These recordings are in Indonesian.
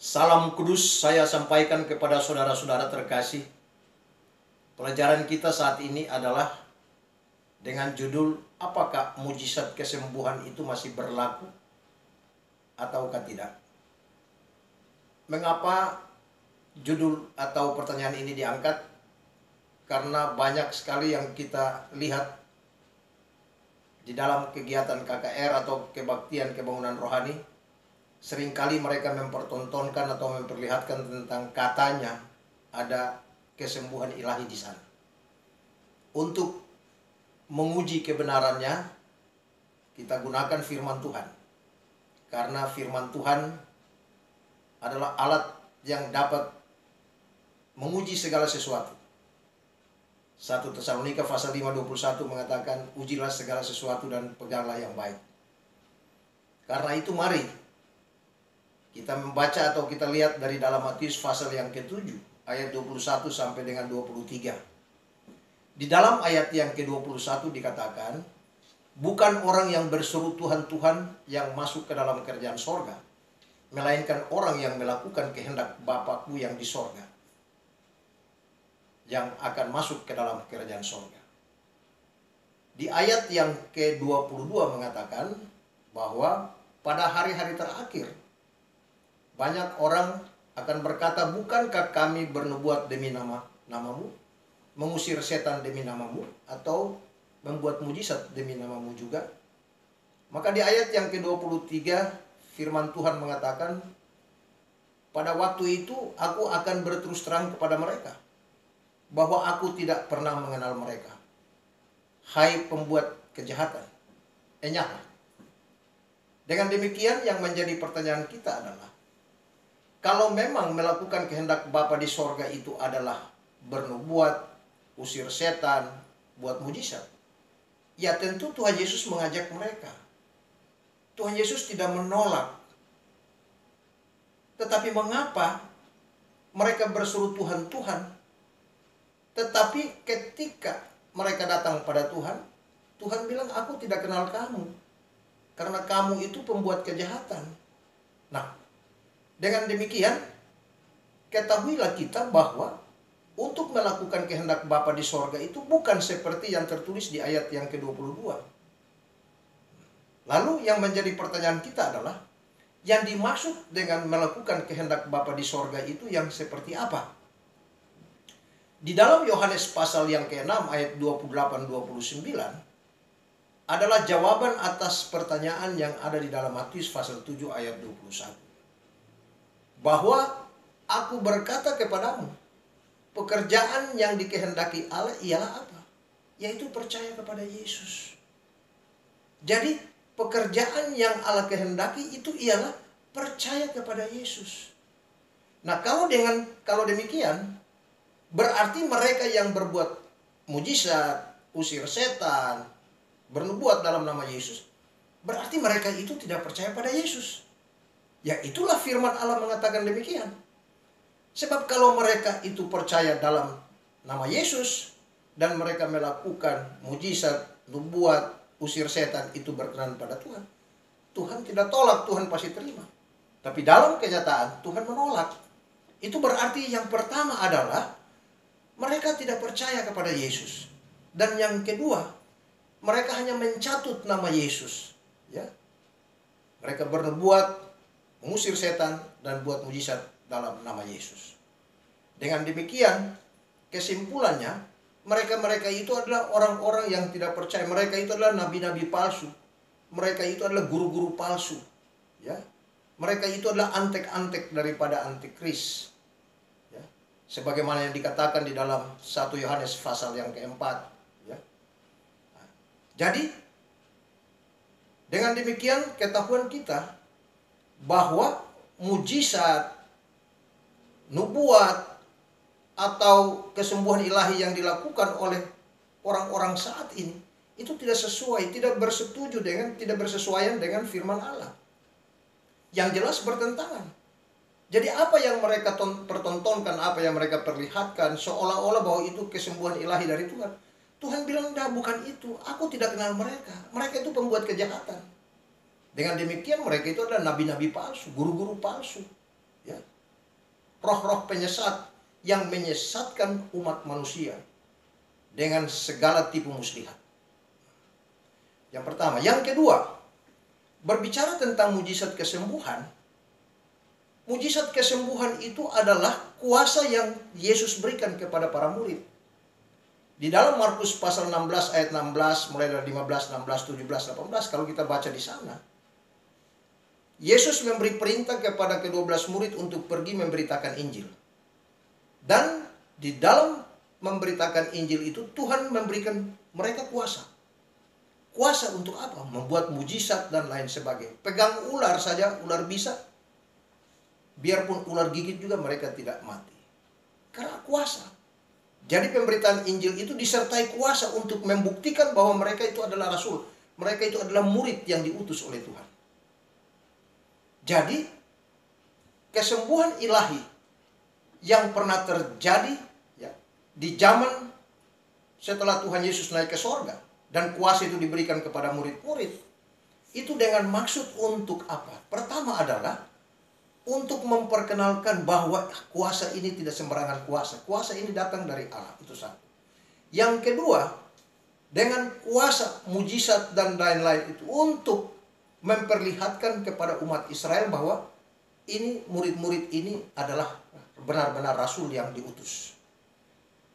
Salam kudus saya sampaikan kepada saudara-saudara terkasih. Pelajaran kita saat ini adalah dengan judul, apakah mujizat kesembuhan itu masih berlaku ataukah tidak? Mengapa judul atau pertanyaan ini diangkat? Karena banyak sekali yang kita lihat di dalam kegiatan KKR atau kebaktian kebangunan rohani. Seringkali mereka mempertontonkan atau memperlihatkan tentang katanya ada kesembuhan ilahi di sana. Untuk menguji kebenarannya, kita gunakan firman Tuhan. Karena firman Tuhan adalah alat yang dapat menguji segala sesuatu. 1 Tesalonika pasal 5:21 mengatakan, ujilah segala sesuatu dan peganglah yang baik. Karena itu mari kita membaca atau kita lihat dari dalam Matius pasal yang ke-7 ayat 21 sampai dengan 23. Di dalam ayat yang ke-21 dikatakan, bukan orang yang berseru Tuhan Tuhan yang masuk ke dalam kerajaan sorga, melainkan orang yang melakukan kehendak Bapakku yang di sorga, yang akan masuk ke dalam kerajaan sorga. Di ayat yang ke-22 mengatakan bahwa pada hari-hari terakhir banyak orang akan berkata, bukankah kami bernubuat demi namamu, mengusir setan demi namamu, atau membuat mujizat demi namamu juga? Maka di ayat yang ke-23 firman Tuhan mengatakan, pada waktu itu aku akan berterus terang kepada mereka bahwa aku tidak pernah mengenal mereka. Hai pembuat kejahatan, enyahlah. Dengan demikian yang menjadi pertanyaan kita adalah, kalau memang melakukan kehendak Bapa di sorga itu adalah bernubuat, usir setan, buat mujizat, ya tentu Tuhan Yesus mengajak mereka. Tuhan Yesus tidak menolak. Tetapi mengapa mereka berseru Tuhan, Tuhan? Tetapi ketika mereka datang pada Tuhan, Tuhan bilang, aku tidak kenal kamu. Karena kamu itu pembuat kejahatan. Nah, dengan demikian, ketahuilah kita bahwa untuk melakukan kehendak Bapa di sorga itu bukan seperti yang tertulis di ayat yang ke-22. Lalu yang menjadi pertanyaan kita adalah, yang dimaksud dengan melakukan kehendak Bapa di sorga itu yang seperti apa? Di dalam Yohanes pasal yang ke-6 ayat 28-29 adalah jawaban atas pertanyaan yang ada di dalam Matius pasal 7 ayat 21. Bahwa aku berkata kepadamu, pekerjaan yang dikehendaki Allah ialah apa? Yaitu percaya kepada Yesus. Jadi pekerjaan yang Allah kehendaki itu ialah percaya kepada Yesus. Nah, kalau demikian, berarti mereka yang berbuat mujizat, usir setan, bernubuat dalam nama Yesus, berarti mereka itu tidak percaya pada Yesus. Ya, itulah firman Allah mengatakan demikian. Sebab kalau mereka itu percaya dalam nama Yesus dan mereka melakukan mujizat, nubuat, usir setan, itu berkenan pada Tuhan, Tuhan tidak tolak, Tuhan pasti terima. Tapi dalam kenyataan Tuhan menolak. Itu berarti yang pertama adalah mereka tidak percaya kepada Yesus. Dan yang kedua, mereka hanya mencatut nama Yesus. Ya, mereka bernubuat, mengusir setan, dan buat mujizat dalam nama Yesus. Dengan demikian, kesimpulannya, mereka itu adalah orang-orang yang tidak percaya. Mereka itu adalah nabi-nabi palsu. Mereka itu adalah guru-guru palsu. Ya, mereka itu adalah antek-antek daripada antikris. Ya, sebagaimana yang dikatakan di dalam 1 Yohanes pasal yang ke-4. Ya. Nah, jadi, dengan demikian ketahuan kita bahwa mujizat, nubuat, atau kesembuhan ilahi yang dilakukan oleh orang-orang saat ini itu tidak sesuai, tidak bersesuaian dengan firman Allah. Yang jelas bertentangan. Jadi apa yang mereka pertontonkan, apa yang mereka perlihatkan seolah-olah bahwa itu kesembuhan ilahi dari Tuhan. Tuhan bilang, "Dah, bukan itu. Aku tidak kenal mereka. Mereka itu pembuat kejahatan." Dengan demikian mereka itu adalah nabi-nabi palsu, guru-guru palsu. Ya. roh-roh penyesat yang menyesatkan umat manusia dengan segala tipu muslihat. Yang pertama. Yang kedua, berbicara tentang mujizat kesembuhan. Mujizat kesembuhan itu adalah kuasa yang Yesus berikan kepada para murid. Di dalam Markus pasal 16 ayat 16, mulai dari 15, 16, 17, 18, kalau kita baca di sana, Yesus memberi perintah kepada ke-12 murid untuk pergi memberitakan Injil. Dan di dalam memberitakan Injil itu Tuhan memberikan mereka kuasa. Kuasa untuk apa? Membuat mujizat dan lain sebagainya. Pegang ular saja, ular bisa. Biarpun ular gigit juga mereka tidak mati. Karena kuasa. Jadi pemberitaan Injil itu disertai kuasa untuk membuktikan bahwa mereka itu adalah rasul. Mereka itu adalah murid yang diutus oleh Tuhan. Jadi kesembuhan ilahi yang pernah terjadi ya, di zaman setelah Tuhan Yesus naik ke sorga dan kuasa itu diberikan kepada murid-murid, itu dengan maksud untuk apa? Pertama adalah untuk memperkenalkan bahwa kuasa ini tidak sembarangan kuasa. Kuasa ini datang dari Allah, itu satu. Yang kedua, dengan kuasa, mujizat dan lain-lain itu untuk memperlihatkan kepada umat Israel bahwa ini murid-murid ini adalah benar-benar rasul yang diutus.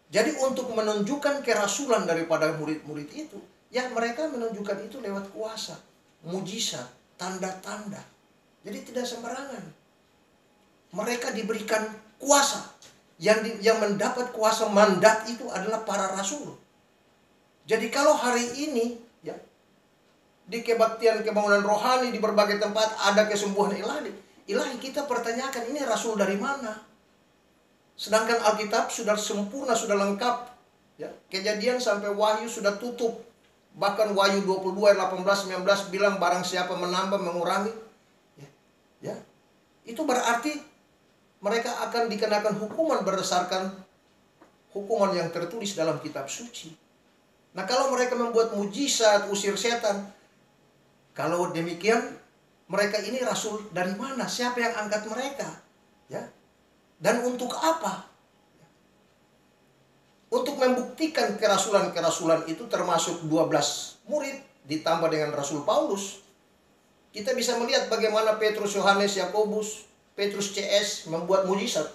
Jadi untuk menunjukkan kerasulan daripada murid-murid itu, ya mereka menunjukkan itu lewat kuasa, mujizat, tanda-tanda. Jadi tidak sembarangan. Mereka diberikan kuasa. Yang mendapat kuasa mandat itu adalah para rasul. Jadi kalau hari ini ya, di kebaktian kebangunan rohani di berbagai tempat ada kesembuhan ilahi, kita pertanyakan ini rasul dari mana? Sedangkan Alkitab sudah sempurna, sudah lengkap ya. Kejadian sampai Wahyu sudah tutup. Bahkan Wahyu 22 ayat 18 19 bilang barang siapa menambah mengurangi ya. Itu berarti mereka akan dikenakan hukuman berdasarkan hukuman yang tertulis dalam kitab suci. Nah, kalau mereka membuat mujizat, usir setan, kalau demikian mereka ini rasul dari mana? Siapa yang angkat mereka? Ya. Dan untuk apa? Untuk membuktikan kerasulan-kerasulan itu termasuk 12 murid ditambah dengan Rasul Paulus. Kita bisa melihat bagaimana Petrus, Yohanes, Yakobus, Petrus CS membuat mujizat.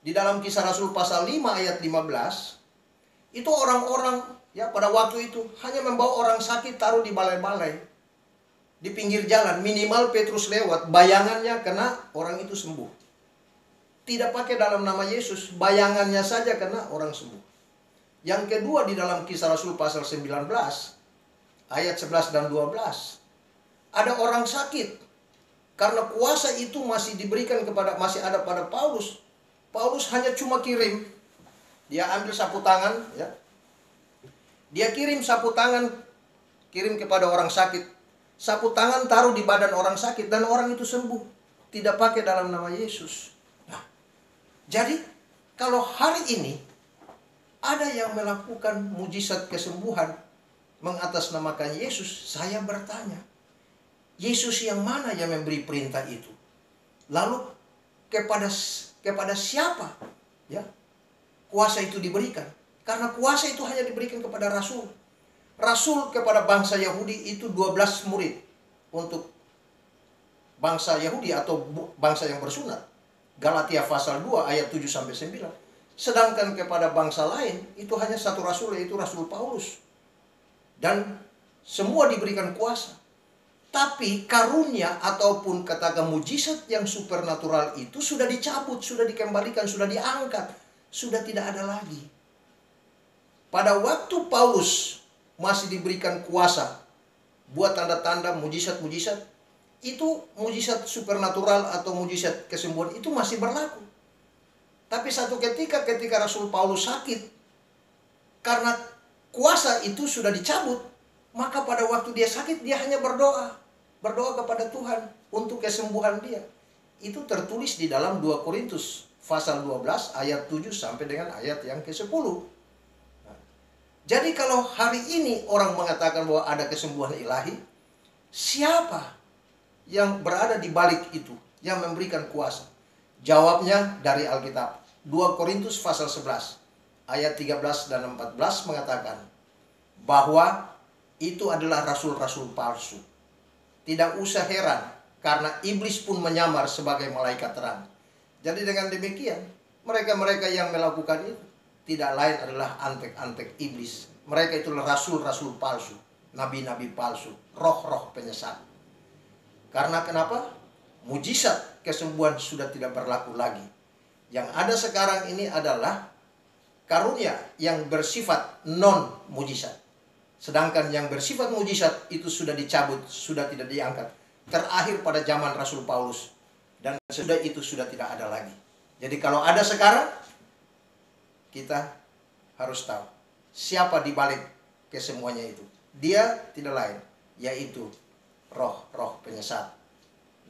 Di dalam Kisah Rasul pasal 5 ayat 15, itu orang-orang ya pada waktu itu hanya membawa orang sakit taruh di balai-balai, di pinggir jalan. Minimal Petrus lewat, bayangannya kena, orang itu sembuh. Tidak pakai dalam nama Yesus, bayangannya saja kena, orang sembuh. Yang kedua di dalam Kisah Rasul pasal 19 ayat 11 dan 12, ada orang sakit. Karena kuasa itu masih masih ada pada Paulus. Paulus hanya cuma kirim. Dia ambil sapu tangan ya. Dia kirim sapu tangan, kirim kepada orang sakit. Sapu tangan taruh di badan orang sakit dan orang itu sembuh. Tidak pakai dalam nama Yesus. Nah, jadi kalau hari ini ada yang melakukan mujizat kesembuhan mengatasnamakan Yesus, saya bertanya, Yesus yang mana yang memberi perintah itu? Lalu kepada siapa ya kuasa itu diberikan? Karena kuasa itu hanya diberikan kepada rasul. Rasul kepada bangsa Yahudi itu 12 murid untuk bangsa Yahudi atau bangsa yang bersunat. Galatia pasal 2 ayat 7 sampai 9. Sedangkan kepada bangsa lain itu hanya satu rasul, yaitu Rasul Paulus. Dan semua diberikan kuasa. Tapi karunia ataupun katakan mujizat yang supernatural itu sudah dicabut, sudah dikembalikan, sudah diangkat, sudah tidak ada lagi. Pada waktu Paulus masih diberikan kuasa buat tanda-tanda mujizat-mujizat, itu mujizat supernatural atau mujizat kesembuhan itu masih berlaku. Tapi satu ketika Rasul Paulus sakit, karena kuasa itu sudah dicabut, maka pada waktu dia sakit, dia hanya berdoa kepada Tuhan untuk kesembuhan dia. Itu tertulis di dalam 2 Korintus pasal 12 ayat 7 sampai dengan ayat yang ke-10. Nah, jadi kalau hari ini orang mengatakan bahwa ada kesembuhan ilahi, siapa yang berada di balik itu, yang memberikan kuasa? Jawabnya dari Alkitab. 2 Korintus pasal 11 ayat 13 dan 14 mengatakan bahwa itu adalah rasul-rasul palsu. Tidak usah heran karena iblis pun menyamar sebagai malaikat terang. Jadi dengan demikian, mereka-mereka yang melakukan itu tidak lain adalah antek-antek iblis. Mereka itulah rasul-rasul palsu, nabi-nabi palsu, roh-roh penyesat. Karena kenapa? Mujizat kesembuhan sudah tidak berlaku lagi. Yang ada sekarang ini adalah karunia yang bersifat non-mujizat. Sedangkan yang bersifat mujizat itu sudah dicabut, sudah tidak diangkat. Terakhir pada zaman Rasul Paulus. Dan sudah itu sudah tidak ada lagi. Jadi kalau ada sekarang, kita harus tahu siapa di balik kesemuanya itu. Dia tidak lain, yaitu roh-roh penyesat,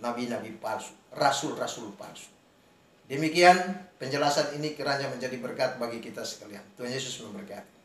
nabi-nabi palsu, rasul-rasul palsu. Demikian penjelasan ini kiranya menjadi berkat bagi kita sekalian. Tuhan Yesus memberkati.